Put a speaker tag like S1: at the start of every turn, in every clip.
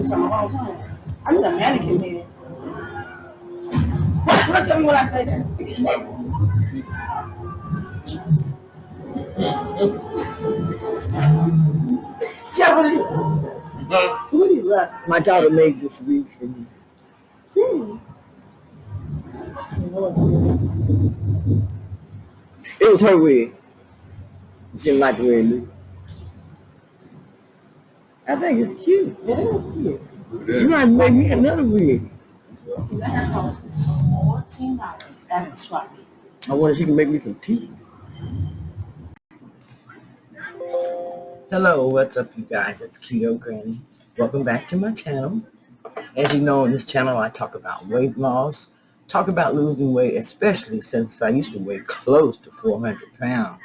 S1: do something all the time. I need a mannequin head. What tell me what I say there? Shut what is that?
S2: My daughter made this wig for me. It was her wig. She didn't like the way it looked. I think it's cute.
S1: It is cute.
S2: She might make me another wig.
S1: That cost $14 at the swap meet.
S2: I wonder if she can make me some teeth. Hello, what's up, you guys? It's Keto Granny. Welcome back to my channel. As you know, on this channel, I talk about weight loss, talk about losing weight, especially since I used to weigh close to 400 pounds.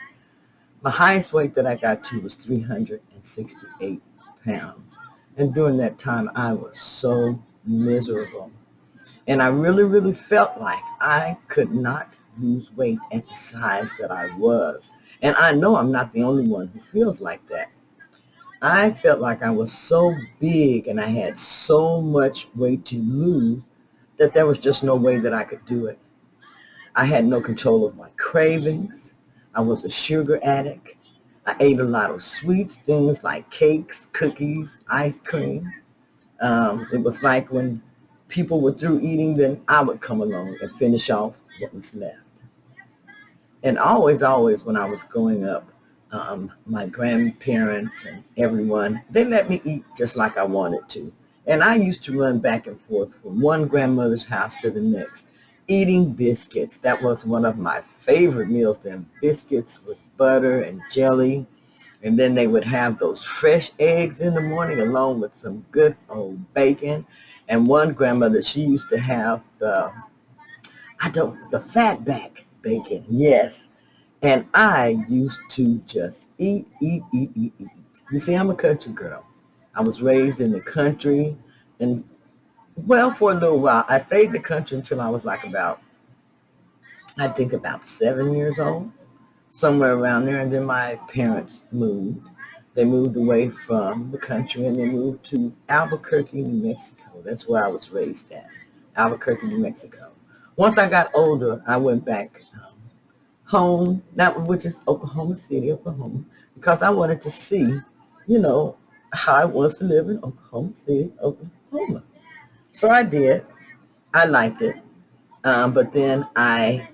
S2: My highest weight that I got to was 368 pounds. And during that time, I was so miserable. And I really felt like I could not lose weight at the size that I was. And I know I'm not the only one who feels like that. I felt like I was so big and I had so much weight to lose that there was just no way that I could do it. I had no control of my cravings. I was a sugar addict. I ate a lot of sweets, things like cakes, cookies, ice cream. It was like when people were through eating, then I would come along and finish off what was left. And always when I was growing up, my grandparents and everyone, they let me eat just like I wanted to. And I used to run back and forth from one grandmother's house to the next, eating biscuits. That was one of my favorite meals, them biscuits with butter and jelly. And then they would have those fresh eggs in the morning along with some good old bacon. And one grandmother, she used to have the fatback bacon, yes. And I used to just eat. You see, I'm a country girl. I was raised in the country, and well, for a little while, I stayed in the country until I was like about 7 years old, somewhere around there. And then my parents moved. They moved away from the country and they moved to Albuquerque, New Mexico. That's where I was raised at, Albuquerque, New Mexico. Once I got older, I went back home, which is Oklahoma City, Oklahoma, because I wanted to see, how it was to live in Oklahoma City, Oklahoma. So I did. I liked it. But then I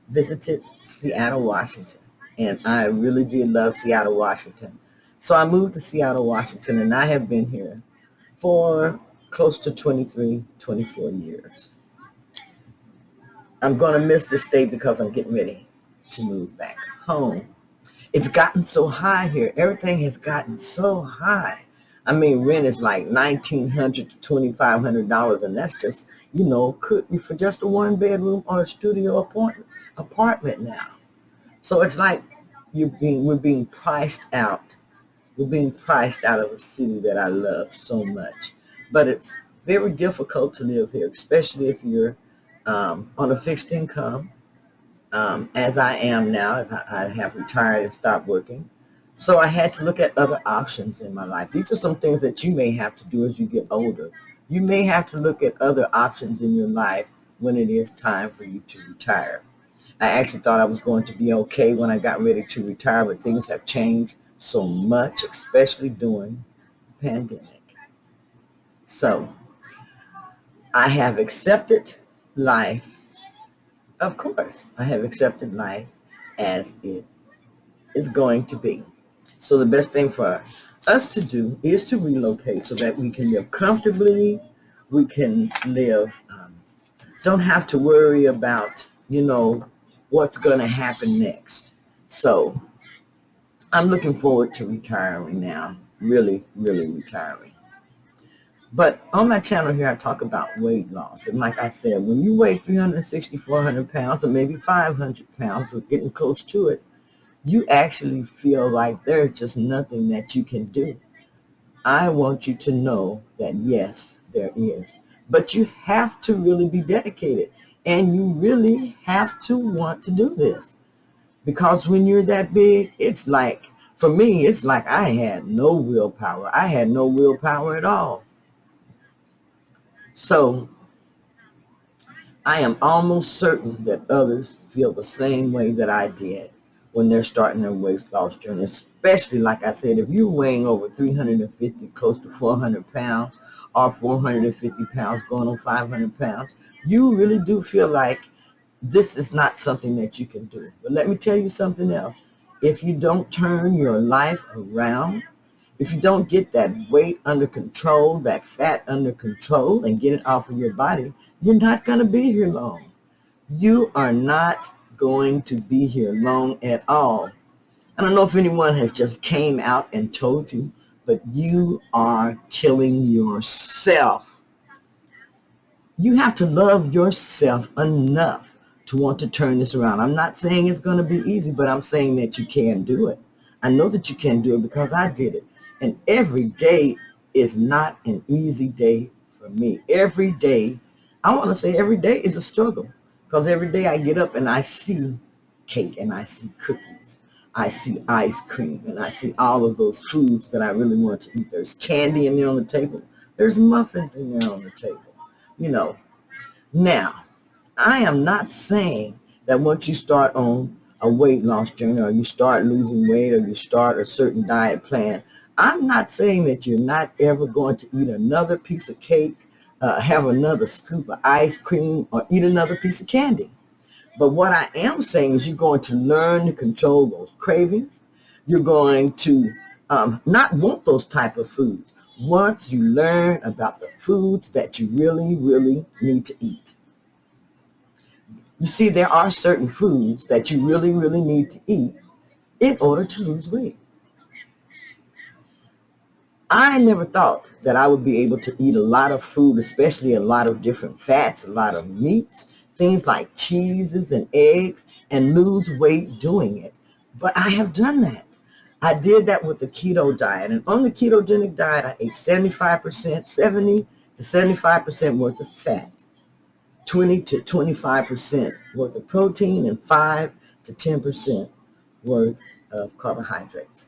S2: visited Seattle, Washington, and I really did love Seattle, Washington. So I moved to Seattle, Washington, and I have been here for close to 23, 24 years. I'm going to miss this state because I'm getting ready to move back home. It's gotten so high here. Everything has gotten so high. I mean, rent is like $1,900 to $2,500, and that's just, could be for just a one-bedroom or a studio apartment now. So it's like we're being priced out. We're being priced out of a city that I love so much. But it's very difficult to live here, especially if you're on a fixed income, as I am now, as I have retired and stopped working. So I had to look at other options in my life. These are some things that you may have to do as you get older. You may have to look at other options in your life when it is time for you to retire. I actually thought I was going to be okay when I got ready to retire, but things have changed so much, especially during the pandemic. So I have accepted life. Of course, I have accepted life as it is going to be. So the best thing for us to do is to relocate so that we can live comfortably. We can live, don't have to worry about, what's going to happen next. So I'm looking forward to retiring now, really retiring. But on my channel here, I talk about weight loss. And like I said, when you weigh 360, 400 pounds, or maybe 500 pounds, or getting close to it, you actually feel like there's just nothing that you can do. I want you to know that, yes, there is. But you have to really be dedicated. And you really have to want to do this. Because when you're that big, it's like, for me, it's like I had no willpower. I had no willpower at all. So I am almost certain that others feel the same way that I did when they're starting their weight loss journey, especially, like I said, if you're weighing over 350, close to 400 pounds, or 450 pounds going on 500 pounds, you really do feel like this is not something that you can do. But let me tell you something else. If you don't turn your life around, if you don't get that weight under control, that fat under control, and get it off of your body, you're not going to be here long. You are not going to be here long at all. I don't know if anyone has just came out and told you, but you are killing yourself. You have to love yourself enough to want to turn this around. I'm not saying it's going to be easy, but I'm saying that you can do it. I know that you can do it because I did it. And every day is not an easy day for me. Every day, I want to say every day is a struggle, because every day I get up and I see cake and I see cookies. I see ice cream and I see all of those foods that I really want to eat. There's candy in there on the table. There's muffins in there on the table. You know, now, I am not saying that once you start on a weight loss journey, or you start losing weight, or you start a certain diet plan, I'm not saying that you're not ever going to eat another piece of cake, have another scoop of ice cream, or eat another piece of candy. But what I am saying is you're going to learn to control those cravings. You're going to not want those type of foods once you learn about the foods that you really, really need to eat. You see, there are certain foods that you really, really need to eat in order to lose weight. I never thought that I would be able to eat a lot of food, especially a lot of different fats, a lot of meats, things like cheeses and eggs, and lose weight doing it. But I have done that. I did that with the keto diet. And on the ketogenic diet, I ate 75%, 70 to 75% worth of fat, 20 to 25% worth of protein, and 5 to 10% worth of carbohydrates.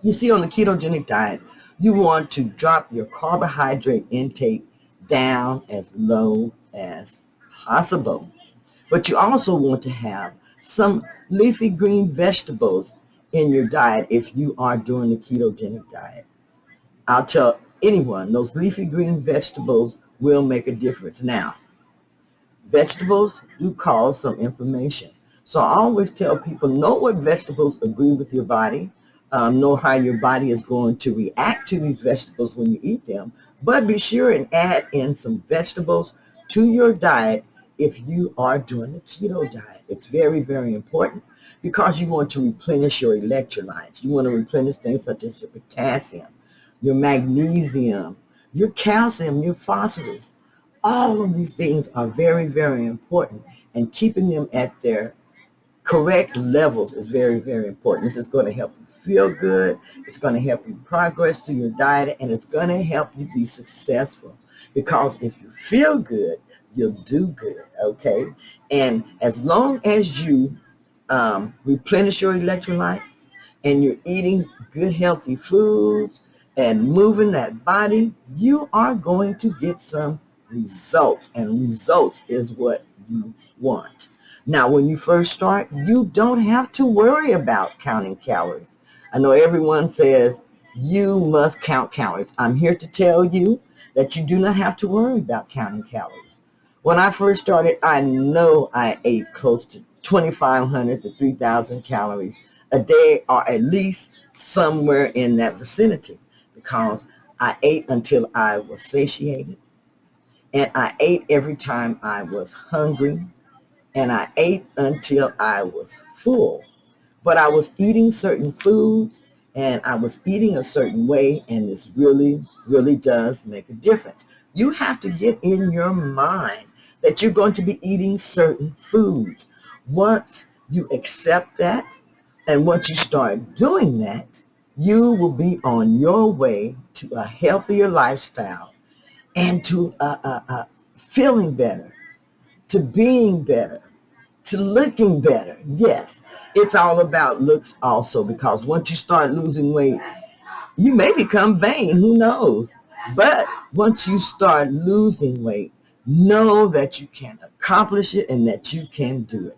S2: You see, on the ketogenic diet, you want to drop your carbohydrate intake down as low as possible. But you also want to have some leafy green vegetables in your diet if you are doing the ketogenic diet. I'll tell anyone, those leafy green vegetables will make a difference. Now, vegetables do cause some inflammation. So I always tell people, know what vegetables agree with your body, know how your body is going to react to these vegetables when you eat them, but be sure and add in some vegetables to your diet if you are doing the keto diet. It's very, very important because you want to replenish your electrolytes. You want to replenish things such as your potassium, your magnesium, your calcium, your phosphorus. All of these things are very, very important, and keeping them at their correct levels is very, very important. This is going to help you feel good. It's going to help you progress through your diet, and it's going to help you be successful. Because if you feel good, you'll do good, okay? And as long as you replenish your electrolytes and you're eating good, healthy foods and moving that body, you are going to get some results, and results is what you want. Now, when you first start, you don't have to worry about counting calories. I know everyone says you must count calories. I'm here to tell you that you do not have to worry about counting calories. When I first started, I know I ate close to 2,500 to 3,000 calories a day, or at least somewhere in that vicinity, because I ate until I was satiated, and I ate every time I was hungry, and I ate until I was full. But I was eating certain foods, and I was eating a certain way, and this really, really does make a difference. You have to get in your mind that you're going to be eating certain foods. Once you accept that, and once you start doing that, you will be on your way to a healthier lifestyle, and to feeling better, to being better, to looking better. Yes, it's all about looks also, because once you start losing weight, you may become vain. Who knows? But once you start losing weight, know that you can accomplish it and that you can do it.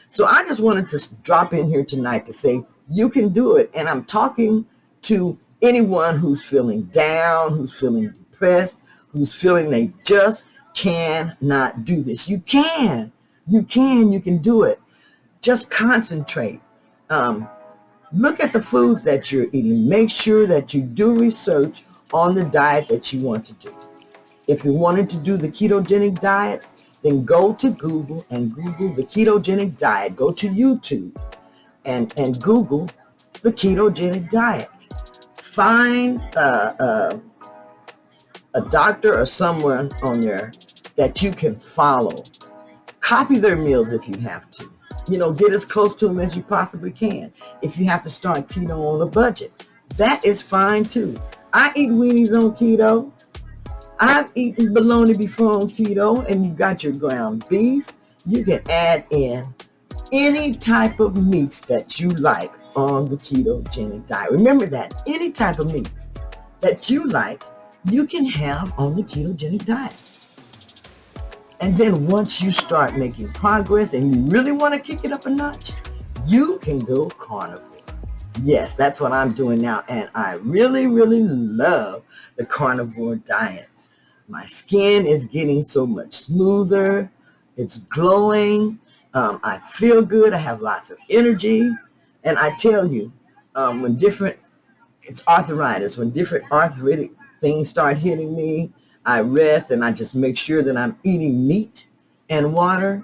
S2: So I just wanted to drop in here tonight to say you can do it. And I'm talking to anyone who's feeling down, who's feeling depressed, who's feeling they just cannot do this. You can. You can do it. Just concentrate. Look at the foods that you're eating. Make sure that you do research on the diet that you want to do. If you wanted to do the ketogenic diet, then go to Google and Google the ketogenic diet. Go to YouTube and Google the ketogenic diet. Find a doctor or someone on there that you can follow. Copy their meals if you have to. Get as close to them as you possibly can. If you have to start keto on a budget, that is fine too. I eat weenies on keto. I've eaten bologna before on keto, and you got your ground beef. You can add in any type of meats that you like on the ketogenic diet. Remember that. Any type of meats that you like, you can have on the ketogenic diet. And then once you start making progress and you really want to kick it up a notch, you can go carnivore. Yes, that's what I'm doing now. And I really, really love the carnivore diet. My skin is getting so much smoother. It's glowing. I feel good. I have lots of energy. And I tell you, it's arthritis. When different arthritic things start hitting me, I rest and I just make sure that I'm eating meat and water.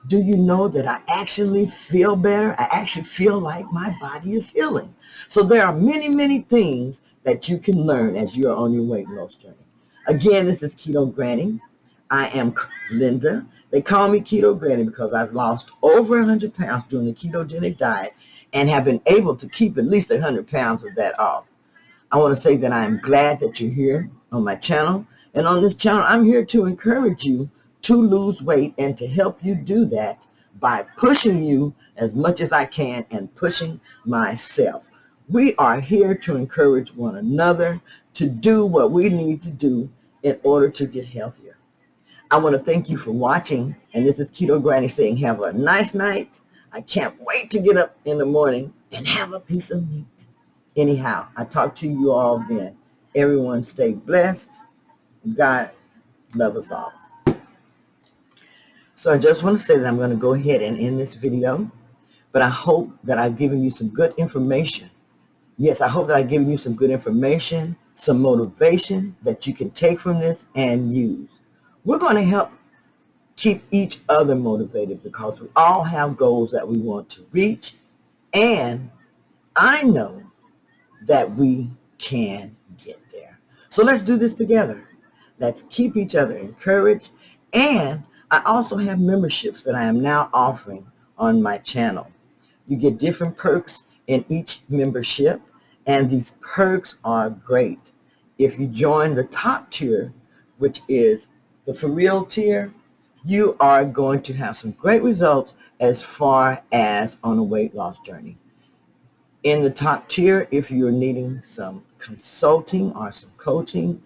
S2: Do you know that I actually feel better? I actually feel like my body is healing. So there are many, many things that you can learn as you're on your weight loss journey. Again, this is Keto Granny. I am Linda. They call me Keto Granny because I've lost over 100 pounds during the ketogenic diet and have been able to keep at least 100 pounds of that off. I want to say that I am glad that you're here on my channel. And on this channel, I'm here to encourage you to lose weight and to help you do that by pushing you as much as I can and pushing myself. We are here to encourage one another to do what we need to do in order to get healthier. I want to thank you for watching. And this is Keto Granny saying have a nice night. I can't wait to get up in the morning and have a piece of meat. Anyhow, I talk to you all then. Everyone stay blessed. God love us all. So I just want to say that I'm going to go ahead and end this video. But I hope that I've given you some good information. Yes, I hope that I've given you some good information, some motivation that you can take from this and use. We're going to help keep each other motivated because we all have goals that we want to reach. And I know that we can get there. So let's do this together. Let's keep each other encouraged. And I also have memberships that I am now offering on my channel. You get different perks in each membership, and these perks are great. If you join the top tier, which is the For Real tier, you are going to have some great results as far as on a weight loss journey. In the top tier, if you're needing some consulting or some coaching,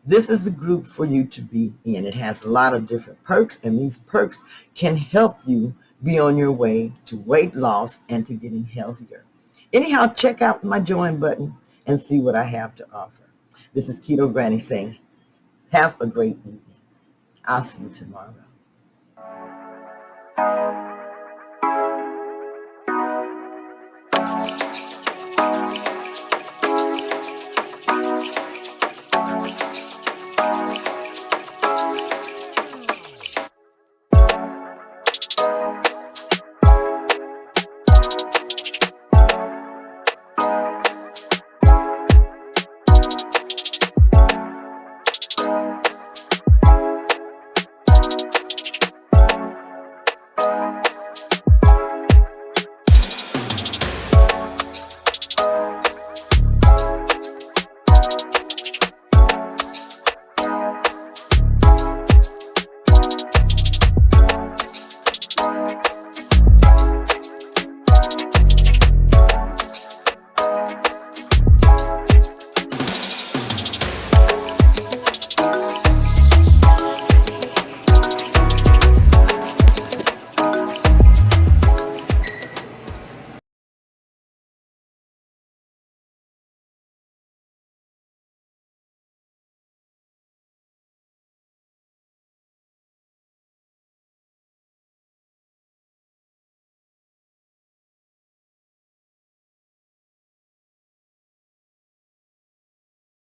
S2: this is the group for you to be in. It has a lot of different perks, and these perks can help you be on your way to weight loss and to getting healthier. Anyhow, check out my join button and see what I have to offer. This is Keto Granny saying, have a great evening. I'll see you tomorrow.